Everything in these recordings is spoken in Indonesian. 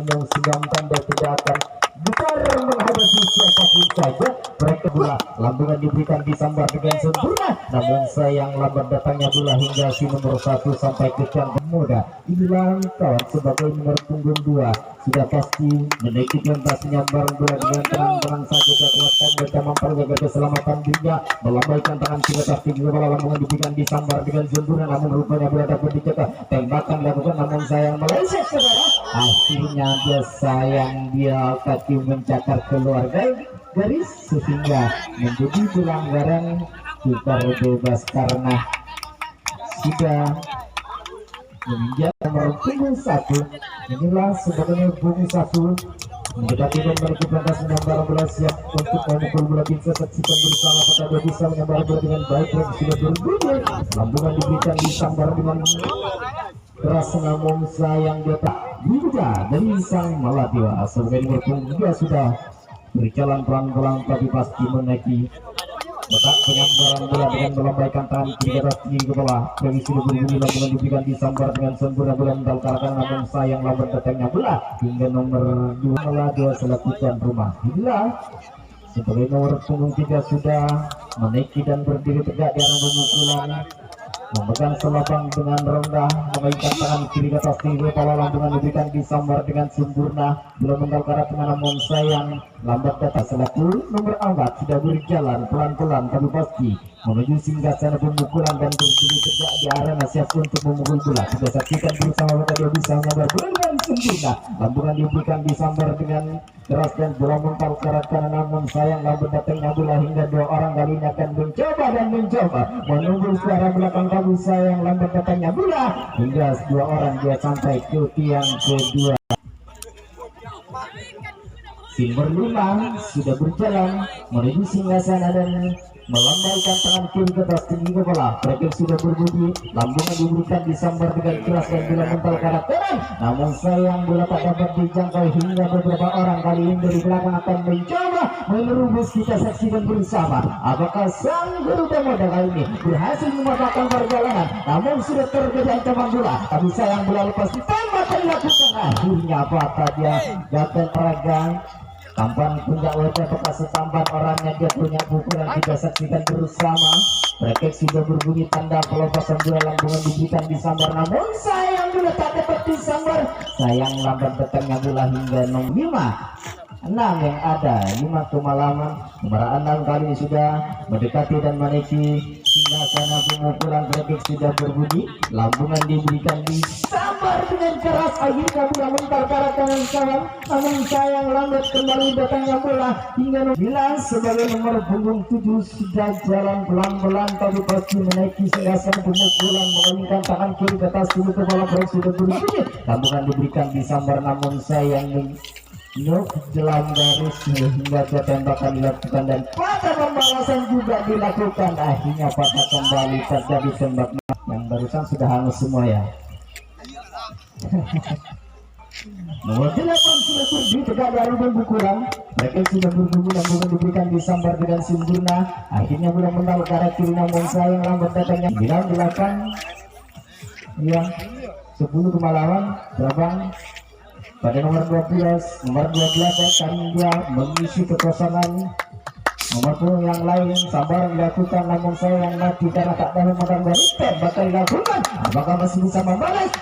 senyum tanda tidak akan bubar menghadapi siapapun saja. Mereka bola lambungan diberikan disambar dengan sempurna, namun sayang lambat datangnya bola hingga si nomor 1 sampai ke cangkang muda. Inilah kawan sebagai nomor punggung 2 sudah pasti menaiki pentas menyambar bola dengan tenang-tenang saja. Kekuatan mereka mampu menjaga keselamatan dirinya, melambaikan tangan ke atas tinggi kepala, lambungan diberikan disambar dengan sempurna, namun rupanya bola dapat dicetak. Tembakan dilakukan namun sayang meleset saudara. Akhirnya dia sayang, dia kaki mencakar keluar garis sehingga menjadi pelanggaran putar bebas karena sudah menginjak nomor punggung 1. Inilah sebagai punggung 1 mendekati memiliki pentas menyambar bola, siap untuk memukul bola. Bisa saksikan bersama apakah dia bisa menyambar bola dengan baik dan sudah berbunyi. Lambungan diberikan disambar dengan keras, namun sayang dia tak mudah dari sang Maladewa. Sebagai nomor punggung 2 sudah berjalan pelan-pelan tapi pasti menaiki letak penyambaran bola dengan melambaikan tangan kiri atas tinggi kepala. Bagi sudah berbunyi, lambungan diberikan disambar dengan sempurna, bola mendalkarkan namun sayang lambat datangnya bola hingga nomor 2 Maladewa selaku tuan rumah. Inilah sebagai nomor punggung 3 sudah menaiki dan berdiri tegak di arah pemukulan, memegang selapang dengan rendah, mengaikan tangan kiri ke atas tinggi kepala, lambungan diberikan disambar dengan sempurna, belum mendalkarat namun sayang lambat datang selaku nomor 4 sudah berjalan pelan-pelan tapi pasti menuju singgasana pemukulan dan berdiri tegak di arena siap untuk memukul bola. Kita saksikan bersama apakah dia bisa menyambar bola dengan sempurna, lambungan diberikan disambar dengan keras dan bola mendalkarat namun sayang lambat datangnya bola hingga 2 orang kali ini akan mencoba menunggu suara belakang kami. Sayang lambat datangnya bola hingga 2 orang dia sampai ke tiang kedua. Timur 5 sudah berjalan menuju singgasana dan melambaikan tangan kiri ke atas tinggi kepala. Mereka sudah berbunyi, lambungan diberikan disambar dengan keras dan bola mental karakteran, namun sayang bola tak dapat dijangkau hingga beberapa orang kali ini dari belakang akan mencoba menerobos. Kita saksikan bersama apakah sang Garuda Muda kali ini berhasil mematahkan perjalanan, namun sudah terjadi ancaman bola tapi sayang bola lepas ditembak dan dilakukan. Akhirnya apakah dia gagal peragang tampan puncak wajah bekas setampan orangnya dia punya pukulan. Kita saksikan bersama mereka sudah berbunyi tanda pelepasan bola, lambungan diberikan disambar namun sayang bola tak dapat disambar. Sayang lambat datangnya bola hingga nomor 6 yang ada 5 kemalaman. Nomor 6 kali ini sudah mendekati dan menaiki singgasana pemukulan. Mereka sudah berbunyi, lambungan diberikan disambar dengan keras. Akhirnya bola mental ke arah kanan sayang, namun sayang lambat kembali datangnya bola hingga nomor 9 sebagai nomor punggung 7 sudah jalan pelan-pelan tapi pasti menaiki singgasana pemukulan, mengalihkan tangan kiri ke atas dulu kepala. Mereka sudah berbunyi, lambungan diberikan disambar namun sayang jelang garis hingga tembakan dilakukan dan pada pembalasan juga dilakukan. Akhirnya pada kembali terjadi tembak yang barusan sudah hangus semua ya. Nomor 8 sudah berdiri tegak dari pembukulan. Mereka sudah berbunyi, lambungan diberikan disambar dengan sempurna. Akhirnya bola mental ke arah kiri namun sayang lambat datangnya. 9 ya 10 kemalawan terbang pada nomor 12 akan dia mengisi kekosongan. Nomor punggung yang lain sabar dilakukan namun sayang mati karena tak dapat memegang garis. Bakal dilakukan, apakah masih bisa membalas?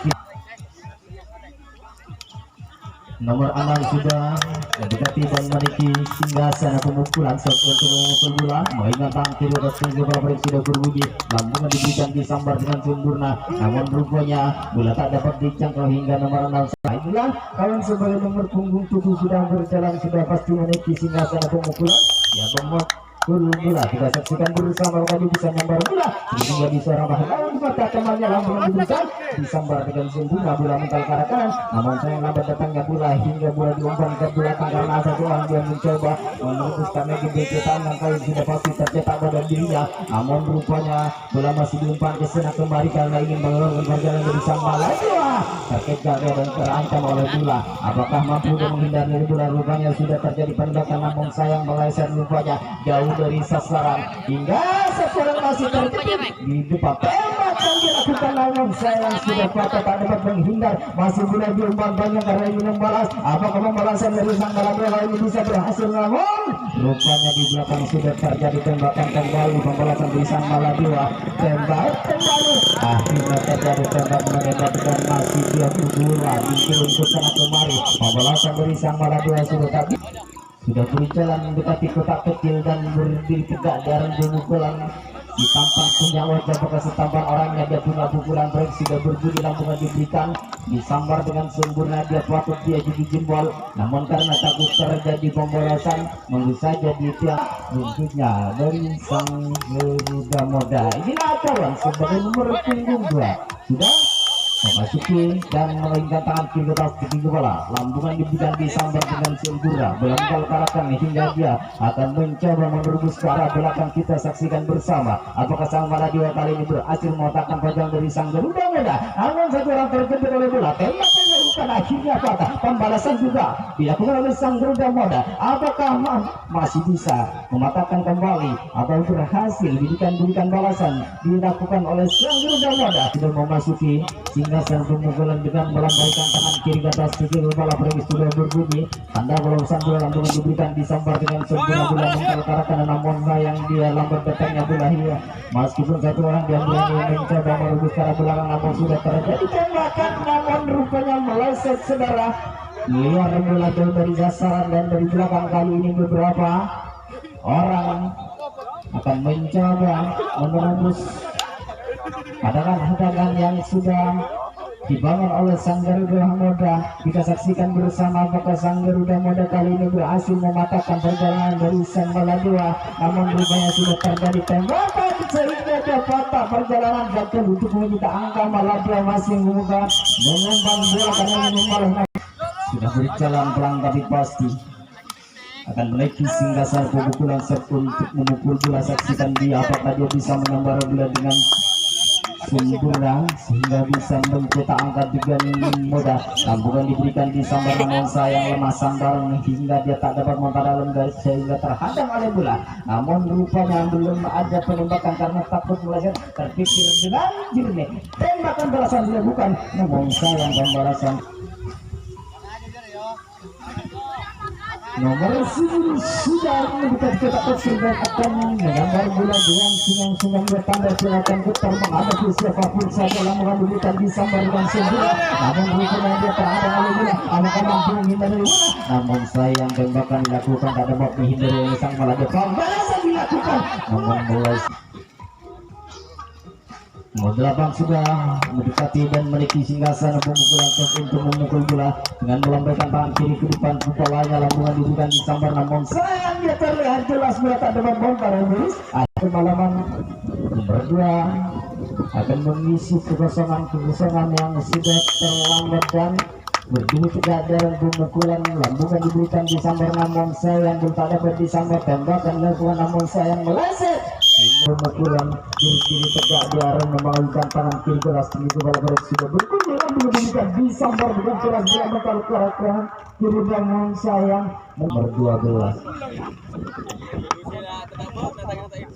Nomor 6 sudah mendekati dan menaiki singgasana pemukulan untuk memukul bola, mengingat tangan kiri atas tinggi kepala. Sudah berbunyi, lambungan diberikan disambar dengan sempurna namun rupanya bola tak dapat dijangkau hingga nomor 6. Inilah kawan sebagai nomor punggung 7 sudah berjalan, sudah pasti menaiki singgasana pemukulan ya memukul bola. Kita saksikan bersama kali bisa nyambar bola hingga di seorang bahan lawan mata temannya, lambungan diberikan disambar dengan sempurna, bola mental ke arah kanan namun sayang lambat datangnya bola hingga bola diumpan ke belakang karena satu orang dia mencoba meneruskan lagi beketan yang kali sudah pasti tercetak pada dirinya, namun rupanya bola masih diumpan ke sana kembali karena ingin mengeluarkan perjalanan dari sang Maladewa. Terkejar dan terancam oleh bola, apakah mampu menghindar dari bola? Rupanya sudah terjadi penembakan namun sayang meleset rupanya jauh dari sasaran hingga sasaran masih tertutup di depan. Tembak akan dilakukan namun sayang sudah patah tak dapat menghindar. Masih boleh diumpan banyak karena ingin membalas. Apakah pembalasan dari sang Maladua ini bisa berhasil? Namun rupanya di belakang sudah terjadi tembakan kembali. Pembalasan dari sang Maladua, tembak kembali, akhirnya terjadi tembak menembak dan masih dia berdua disuruh untuk sana kemari. Pembalasan dari sang Maladua sudah berjalan mendekati kotak kecil dan berdiri tegak dari pemukulan ditampang punya wajah bekas tampan orangnya. Dia punya pukulan break sudah berbunyi langsung diberikan disambar dengan sempurna. Dia patut dia jadi jempol, namun karena takut terjadi pembalasan menurut saja di tiang rumputnya dari sang Garuda Muda. Inilah kawan sebagai nomor punggung 2 sudah memasuki dan menginginkan tangan kiri ke atas tinggi kepala, lambungan diberikan disambar dengan sempurna belakang karakan hingga dia akan mencoba menerobos ke arah belakang. Kita saksikan bersama apakah sang Maladua kali ini berhasil mematahkan panjang dari sang Garuda Muda. Namun satu orang terjepit oleh bola, tembakannya bukan akhirnya patah. Pembalasan juga dilakukan oleh sang Garuda Muda. Apakah masih bisa mematahkan kembali atau berhasil diberikan balasan dilakukan oleh sang Garuda Muda? Sudah memasuki sang pemukulan dengan melambaikan tangan kiri ke atas tinggi kepala. Premis sudah berbunyi tanda kalau sang bola lambungan diberikan disambar dengan sempurna bola mengkalkarakan, namun sayang dia lambat datangnya bola hingga meskipun satu orang yang berani mencoba merebus ke arah belakang, namun sudah terjadi tembakan namun rupanya meleset saudara. Luar bola jauh dari sasaran dan dari belakang. Kali ini beberapa orang akan mencoba menerobos hadangan yang sudah dibangun oleh sang Garuda Muda. Kita saksikan bersama apakah sang Garuda Muda kali ini berhasil mematahkan perjalanan dari sang Maladua, namun rupanya sudah terjadi tembakan sehingga dia patah perjalanan jatuh untuk meminta angka. Maladua masih mengumpan bola karena membalas sudah berjalan pelan tapi pasti akan menaiki singgasar pemukulan set untuk memukul bola. Saksikan dia apakah dia bisa menyambar bola dengan sempurna sehingga bisa mencetak angka dengan mudah. Lambungan diberikan di sambar namun sayang lemah sambar hingga dia tak dapat mempan dalam garis sehingga terhadang oleh bola. Namun rupanya belum ada penembakan karena takut meleset. Terpikir dengan jernih tembakan balasan dilakukan, namun sayang pembalasan nomor 10 sudah mendekat kotak kecil dan akan menyambar bola dengan sungang-sungang bertanda. Silakan putar menghadapi siapapun saja. Lambungan diberikan disambar dengan sempurna, namun rupanya dia terhadang oleh bola. Apakah mampu menghindari bola? Namun sayang tembakan dilakukan tak dapat menghindari oleh sang Maladua. Pembalasan dilakukan namun bola Modalabang sudah mendekati dan menaiki singgasana pemukulan untuk memukul bola dengan melambaikan tangan kiri ke depan kepalanya. Lambungan diberikan disambar namun sayang dia terlihat jelas bola tak dapat bongkar. Pemalaman nomor 2 akan mengisi kekosongan yang sudah terlambat dan berdiri tegak dalam pemukulan. Lambungan diberikan disambar namun sayang belum tak dapat disambar. Tembakan dilakukan namun sayang meleset. Pemukulan berdiri tegak di arah membangunkan tangan kiri keras tinggi kepala berat sudah berbunyi. Lambungan diberikan disambar dengan keras dia bakal keras kiri namun sayang. Nomor 12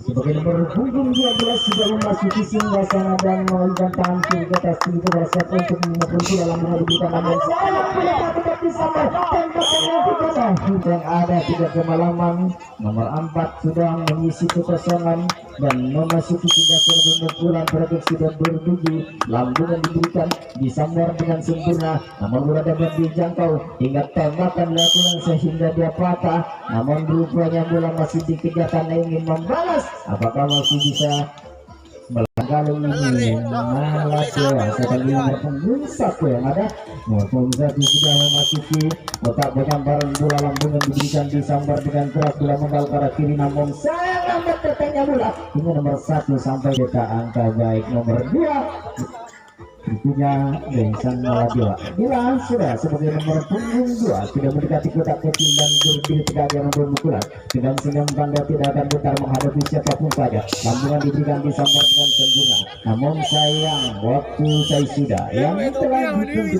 sebagai nomor punggung 12 sudah memasuki singgasana dan mengalihkan tangan kiri ke atas tinggi kepala siap untuk memukul bola. Lambungan diberikan namun sayang bola tidak disambar. Tembakan yang ada tidak kemalaman. Nomor 4 sudah mengisi kekosongan dan memasuki singgasana pemukulan. Prediksi sudah berbunyi. Lambungan diberikan disambar dengan sempurna namun bola dapat dijangkau hingga tembakan dilakukan sehingga dia patah. Namun rupanya bola masih dikejar karena ingin membalas. Apakah masih bisa kali ini Maladua sekali nomor punggung 1 yang ada. Nomor punggung 1 sudah memasuki kotak penyambaran bola. Lambungan diberikan disambar dengan keras bola menggal ke arah kiri namun sayang lambat datangnya bola. Ini nomor 1 sampai ke angka baik nomor 2 tentunya sang Maladua. Bila sudah sebagai nomor punggung 2 sudah mendekati kotak kecil dan berdiri tegak dalam pemukulan dengan senyum tanda tidak akan putar menghadapi siapapun saja. Lambungan diberikan disambar dengan sempurna namun sayang waktu saya sudah yang telah ditunjukkan